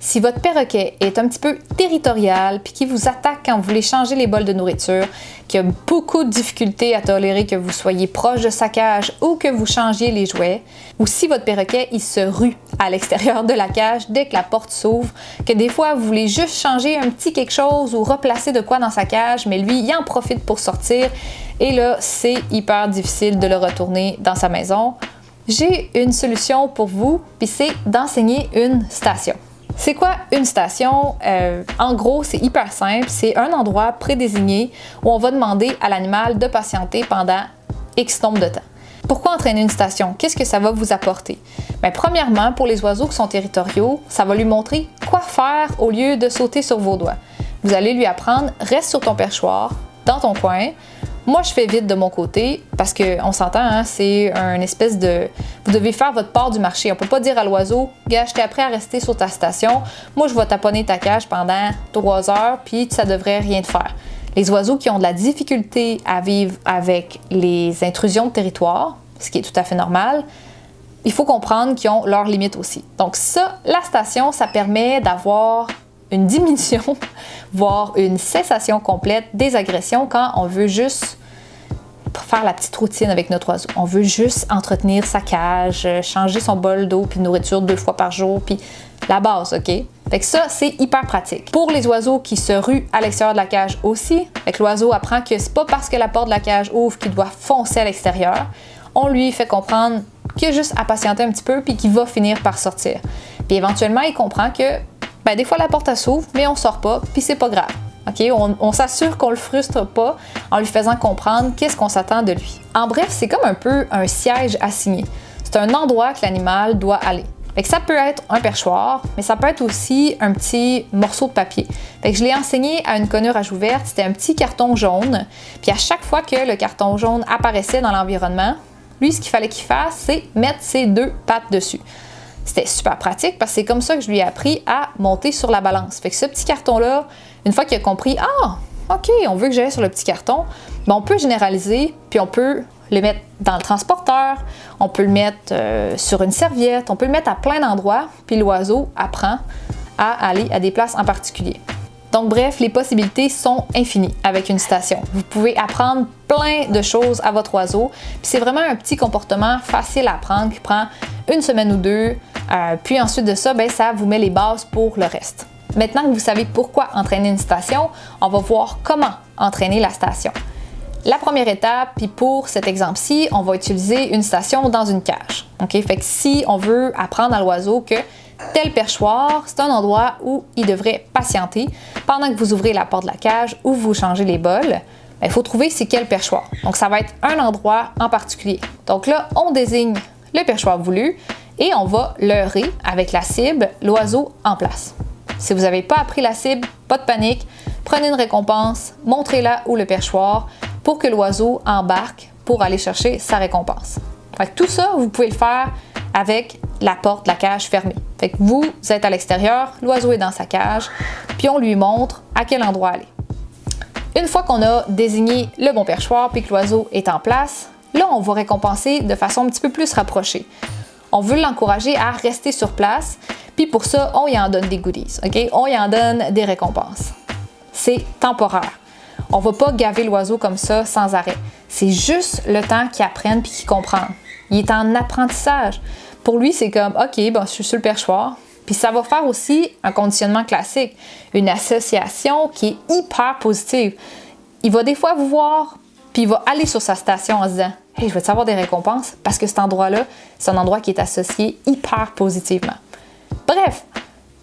Si votre perroquet est un petit peu territorial puis qui vous attaque quand vous voulez changer les bols de nourriture, qui a beaucoup de difficultés à tolérer que vous soyez proche de sa cage ou que vous changiez les jouets, ou si votre perroquet il se rue à l'extérieur de la cage dès que la porte s'ouvre, que des fois vous voulez juste changer un petit quelque chose ou replacer de quoi dans sa cage, mais lui il en profite pour sortir et là c'est hyper difficile de le retourner dans sa maison, j'ai une solution pour vous, puis c'est d'enseigner une station. C'est quoi une station? En gros, c'est hyper simple. C'est un endroit prédésigné où on va demander à l'animal de patienter pendant X nombre de temps. Pourquoi entraîner une station? Qu'est-ce que ça va vous apporter? Bien, premièrement, pour les oiseaux qui sont territoriaux, ça va lui montrer quoi faire au lieu de sauter sur vos doigts. Vous allez lui apprendre, reste sur ton perchoir, dans ton coin. Moi, je fais vite de mon côté parce qu'on s'entend, hein, c'est un espèce de... Vous devez faire votre part du marché. On ne peut pas dire à l'oiseau, gars, je t'ai appris à rester sur ta station. Moi, je vais taponner ta cage pendant 3 heures, puis ça devrait rien te faire. Les oiseaux qui ont de la difficulté à vivre avec les intrusions de territoire, ce qui est tout à fait normal, il faut comprendre qu'ils ont leurs limites aussi. Donc ça, la station, ça permet d'avoir une diminution, voire une cessation complète des agressions quand on veut juste faire la petite routine avec notre oiseau. On veut juste entretenir sa cage, changer son bol d'eau puis de nourriture 2 fois par jour, puis la base, OK? Fait que ça, c'est hyper pratique. Pour les oiseaux qui se ruent à l'extérieur de la cage aussi, fait que l'oiseau apprend que c'est pas parce que la porte de la cage ouvre qu'il doit foncer à l'extérieur. On lui fait comprendre qu'il a juste à patienter un petit peu puis qu'il va finir par sortir. Puis éventuellement, il comprend que des fois la porte s'ouvre, mais on sort pas, puis c'est pas grave. Okay? On s'assure qu'on le frustre pas en lui faisant comprendre qu'est-ce qu'on s'attend de lui. En bref, c'est comme un peu un siège assigné. C'est un endroit que l'animal doit aller. Fait que ça peut être un perchoir, mais ça peut être aussi un petit morceau de papier. Fait que je l'ai enseigné à une conure à joue verte, c'était un petit carton jaune. Puis à chaque fois que le carton jaune apparaissait dans l'environnement, lui, ce qu'il fallait qu'il fasse, c'est mettre ses 2 pattes dessus. C'était super pratique parce que c'est comme ça que je lui ai appris à monter sur la balance. Fait que ce petit carton-là, une fois qu'il a compris « Ah, OK, on veut que j'aille sur le petit carton », on peut généraliser, puis on peut le mettre dans le transporteur, on peut le mettre sur une serviette, on peut le mettre à plein d'endroits, puis l'oiseau apprend à aller à des places en particulier. Donc bref, les possibilités sont infinies avec une station. Vous pouvez apprendre plein de choses à votre oiseau, puis c'est vraiment un petit comportement facile à apprendre qui prend 1 semaine ou 2, puis ensuite de ça, ça vous met les bases pour le reste. Maintenant que vous savez pourquoi entraîner une station, on va voir comment entraîner la station. La première étape, puis pour cet exemple-ci, on va utiliser une station dans une cage. Okay? Fait que si on veut apprendre à l'oiseau que tel perchoir, c'est un endroit où il devrait patienter pendant que vous ouvrez la porte de la cage ou vous changez les bols, il faut trouver c'est quel perchoir. Donc ça va être un endroit en particulier. Donc là, on désigne le perchoir voulu et on va leurrer avec la cible l'oiseau en place. Si vous n'avez pas appris la cible, pas de panique, prenez une récompense, montrez-la où le perchoir pour que l'oiseau embarque pour aller chercher sa récompense. Fait que tout ça, vous pouvez le faire avec la porte de la cage fermée. Fait que vous êtes à l'extérieur, l'oiseau est dans sa cage, puis on lui montre à quel endroit aller. Une fois qu'on a désigné le bon perchoir puis que l'oiseau est en place, là, on va récompenser de façon un petit peu plus rapprochée. On veut l'encourager à rester sur place, puis pour ça, on y en donne des goodies, OK? On y en donne des récompenses. C'est temporaire. On ne va pas gaver l'oiseau comme ça sans arrêt. C'est juste le temps qu'il apprenne puis qu'il comprenne. Il est en apprentissage. Pour lui, c'est comme, OK, je suis sur le perchoir. Puis ça va faire aussi un conditionnement classique, une association qui est hyper positive. Il va des fois vous voir, puis il va aller sur sa station en se disant « Hey, je vais-tu avoir des récompenses? » Parce que cet endroit-là, c'est un endroit qui est associé hyper positivement. Bref,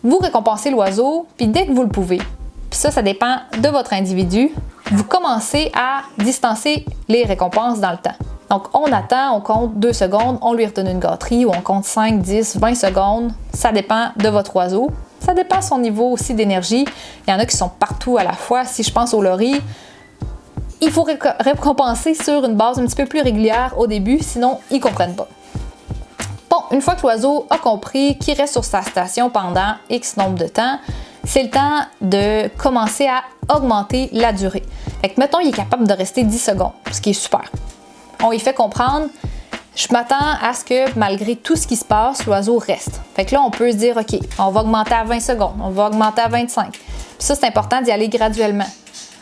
vous récompensez l'oiseau, puis dès que vous le pouvez, puis ça dépend de votre individu, vous commencez à distancer les récompenses dans le temps. Donc, on attend, on compte 2 secondes, on lui redonne une gâterie ou on compte 5, 10, 20 secondes. Ça dépend de votre oiseau. Ça dépend de son niveau aussi d'énergie. Il y en a qui sont partout à la fois. Si je pense au lori, il faut récompenser sur une base un petit peu plus régulière au début, sinon ils ne comprennent pas. Bon, une fois que l'oiseau a compris qu'il reste sur sa station pendant X nombre de temps, c'est le temps de commencer à augmenter la durée. Fait que, mettons, il est capable de rester 10 secondes, ce qui est super. On lui fait comprendre, je m'attends à ce que malgré tout ce qui se passe, l'oiseau reste. Fait que là, on peut se dire, OK, on va augmenter à 20 secondes, on va augmenter à 25. Puis ça, c'est important d'y aller graduellement.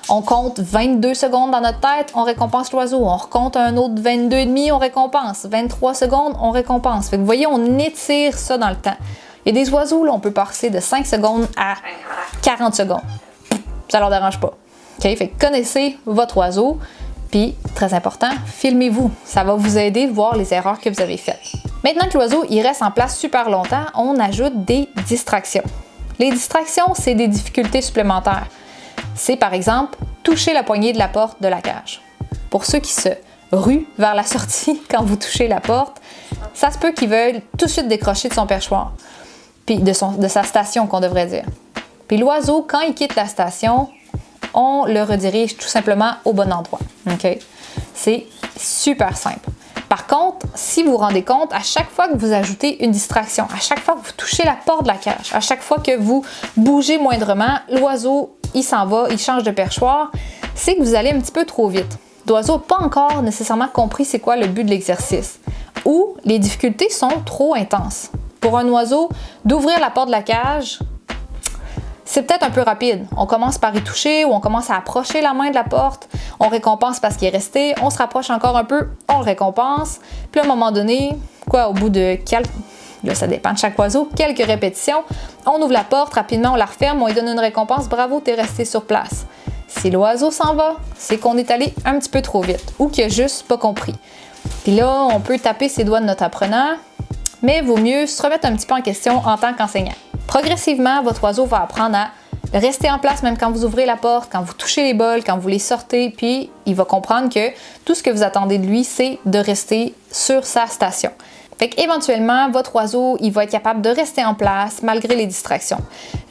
On compte 22 secondes dans notre tête, on récompense l'oiseau. On recompte un autre 22,5, on récompense. 23 secondes, on récompense. Fait que vous voyez, on étire ça dans le temps. Il y a des oiseaux, là, on peut passer de 5 secondes à 40 secondes. Ça leur dérange pas. OK? Fait que connaissez votre oiseau. Puis, très important, filmez-vous. Ça va vous aider à voir les erreurs que vous avez faites. Maintenant que l'oiseau il reste en place super longtemps, on ajoute des distractions. Les distractions, c'est des difficultés supplémentaires. C'est par exemple toucher la poignée de la porte de la cage. Pour ceux qui se ruent vers la sortie quand vous touchez la porte, ça se peut qu'ils veuillent tout de suite décrocher de son perchoir, puis de sa station qu'on devrait dire. Puis l'oiseau, quand il quitte la station, on le redirige tout simplement au bon endroit. Okay? C'est super simple. Par contre, si vous vous rendez compte, à chaque fois que vous ajoutez une distraction, à chaque fois que vous touchez la porte de la cage, à chaque fois que vous bougez moindrement, l'oiseau, il s'en va, il change de perchoir, c'est que vous allez un petit peu trop vite. L'oiseau n'a pas encore nécessairement compris c'est quoi le but de l'exercice, ou les difficultés sont trop intenses. Pour un oiseau, d'ouvrir la porte de la cage, c'est peut-être un peu rapide. On commence par y toucher ou on commence à approcher la main de la porte. On récompense parce qu'il est resté. On se rapproche encore un peu, on le récompense. Puis à un moment donné, au bout de là, ça dépend de chaque oiseau, quelques répétitions, on ouvre la porte, rapidement on la referme, on lui donne une récompense. Bravo, t'es resté sur place. Si l'oiseau s'en va, c'est qu'on est allé un petit peu trop vite ou qu'il a juste pas compris. Puis là, on peut taper ses doigts de notre apprenant, mais vaut mieux se remettre un petit peu en question en tant qu'enseignant. Progressivement, votre oiseau va apprendre à rester en place même quand vous ouvrez la porte, quand vous touchez les bols, quand vous les sortez, puis il va comprendre que tout ce que vous attendez de lui, c'est de rester sur sa station. Fait qu'éventuellement, votre oiseau, il va être capable de rester en place malgré les distractions.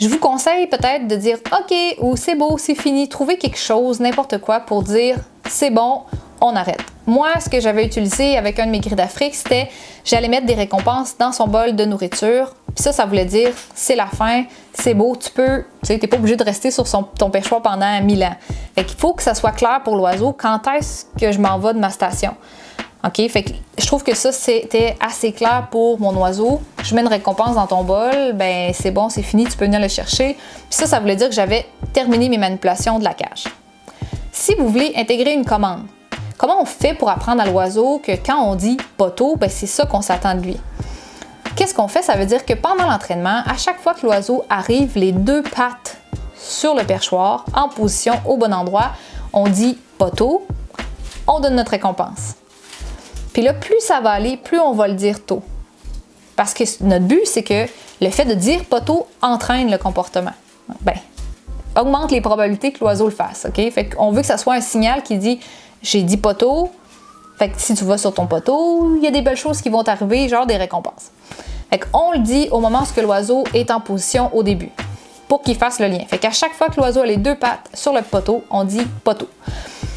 Je vous conseille peut-être de dire « OK » ou « C'est beau, c'est fini », trouver quelque chose, n'importe quoi pour dire « C'est bon, on arrête ». Moi, ce que j'avais utilisé avec un de mes gris d'Afrique, c'était j'allais mettre des récompenses dans son bol de nourriture. Puis ça voulait dire c'est la fin, c'est beau, tu sais, t'es pas obligé de rester sur ton perchoir pendant 1000 ans. Fait qu'il faut que ça soit clair pour l'oiseau quand est-ce que je m'en vais de ma station. OK? Fait que je trouve que ça, c'était assez clair pour mon oiseau. Je mets une récompense dans ton bol, ben c'est bon, c'est fini, tu peux venir le chercher. Puis ça voulait dire que j'avais terminé mes manipulations de la cage. Si vous voulez intégrer une commande, comment on fait pour apprendre à l'oiseau que quand on dit poteau, ben c'est ça qu'on s'attend de lui? Qu'est-ce qu'on fait? Ça veut dire que pendant l'entraînement, à chaque fois que l'oiseau arrive les deux pattes sur le perchoir, en position au bon endroit, on dit poteau, on donne notre récompense. Puis là, plus ça va aller, plus on va le dire tôt. Parce que notre but, c'est que le fait de dire poteau entraîne le comportement. Ben, augmente les probabilités que l'oiseau le fasse. OK? Fait qu'on veut que ça soit un signal qui dit j'ai dit poteau. Fait que si tu vas sur ton poteau, il y a des belles choses qui vont t'arriver, genre des récompenses. Fait qu'on le dit au moment où l'oiseau est en position au début, pour qu'il fasse le lien. Fait qu'à chaque fois que l'oiseau a les deux pattes sur le poteau, on dit poteau.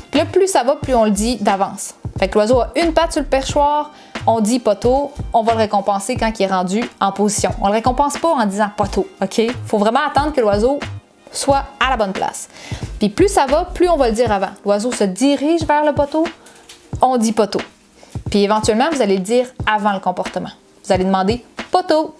Puis là, plus ça va, plus on le dit d'avance. Fait que l'oiseau a une patte sur le perchoir, on dit poteau, on va le récompenser quand il est rendu en position. On le récompense pas en disant poteau, OK? Faut vraiment attendre que l'oiseau soit à la bonne place. Puis plus ça va, plus on va le dire avant. L'oiseau se dirige vers le poteau, on dit poteau. Puis éventuellement, vous allez le dire avant le comportement. Vous allez demander poteau.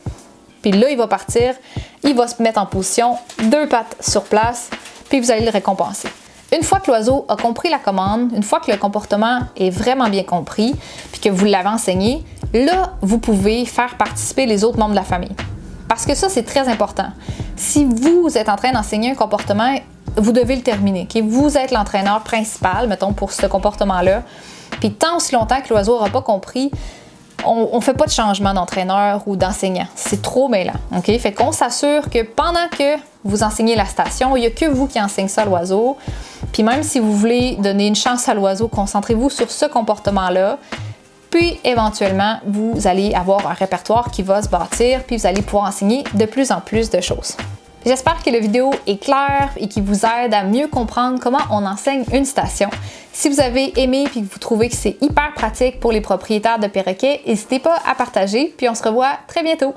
Puis là, il va partir, il va se mettre en position, deux pattes sur place, puis vous allez le récompenser. Une fois que l'oiseau a compris la commande, une fois que le comportement est vraiment bien compris, puis que vous l'avez enseigné, là, vous pouvez faire participer les autres membres de la famille. Parce que ça, c'est très important. Si vous êtes en train d'enseigner un comportement, vous devez le terminer. Okay? Vous êtes l'entraîneur principal, mettons, pour ce comportement-là. Puis tant aussi longtemps que l'oiseau n'aura pas compris, on ne fait pas de changement d'entraîneur ou d'enseignant. C'est trop mêlant. Okay? Fait qu'on s'assure que pendant que vous enseignez la station, il n'y a que vous qui enseignez ça à l'oiseau. Puis même si vous voulez donner une chance à l'oiseau, concentrez-vous sur ce comportement-là. Puis éventuellement, vous allez avoir un répertoire qui va se bâtir, puis vous allez pouvoir enseigner de plus en plus de choses. J'espère que la vidéo est claire et qui vous aide à mieux comprendre comment on enseigne une station. Si vous avez aimé et que vous trouvez que c'est hyper pratique pour les propriétaires de perroquets, n'hésitez pas à partager, puis on se revoit très bientôt.